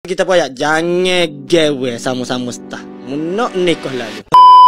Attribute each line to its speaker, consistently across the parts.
Speaker 1: Kita payah jangan gewe sama-sama stah. Nak nikah lalu.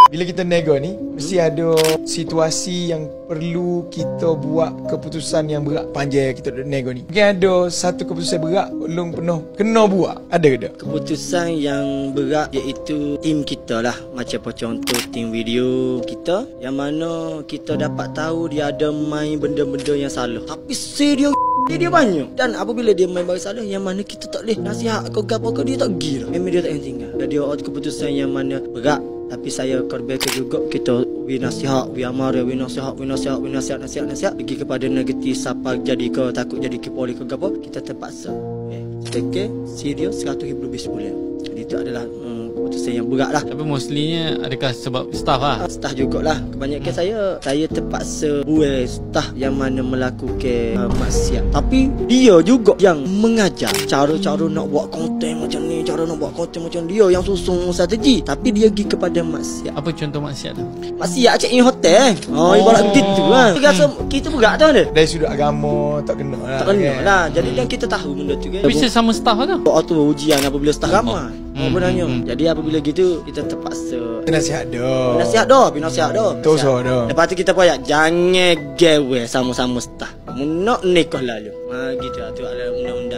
Speaker 2: Bila kita nego ni, mesti ada situasi yang perlu kita buat keputusan yang berat panjang kita duduk nego ni. Mungkin ada satu keputusan berat belum penuh kena buat. Ada ke tak?
Speaker 1: Keputusan yang berat iaitu tim kita lah. Macam contoh tim video kita, yang mana kita dapat tahu dia ada main benda-benda yang salah, tapi serius dia banyak. Dan apabila dia main benda salah, yang mana kita tak boleh nasihat kau gapo kau, dia tak gira. Memang dia tak yang tinggal. Jadi keputusan yang mana berat, tapi saya korbankan juga. Kita nasihat, amar, nasihat pergi kepada negatif. Siapa jadi kau takut jadi kepoli kau gapo, kita terpaksa take serius 100,000 lebih sebulan. Jadi itu adalah keputusan yang berat lah.
Speaker 3: Tapi mostlynya adakah sebab staff lah?
Speaker 1: Staff jugalah. Kebanyakan saya terpaksa buat staff yang mana melakukan maksiat. Tapi dia juga yang mengajar cara-cara nak buat konten macam ni, cara nak buat konten macam dia yang susun strategi. Tapi dia pergi kepada maksiat.
Speaker 3: Apa contoh maksiat tu?
Speaker 1: Maksiat check in hotel. Ibarat begitu lah. Kita rasa kita berat tau dia.
Speaker 2: Dari sudut agama tak kena lah.
Speaker 1: Tak kena lah. Jadi dan kita tahu benda tu kan.
Speaker 3: Bisa sama staff lah tu?
Speaker 1: Waktu ujian apabila staff ramai. Sebenarnya. Jadi apabila gitu kita terpaksa
Speaker 2: nasihat dah.
Speaker 1: Nasihat dah.
Speaker 2: Tosa dah.
Speaker 1: Lepas tu kita payah jangan gewe sama-sama staff. Nak nikah lalu. Gitu lah. Tu adalah undang-undang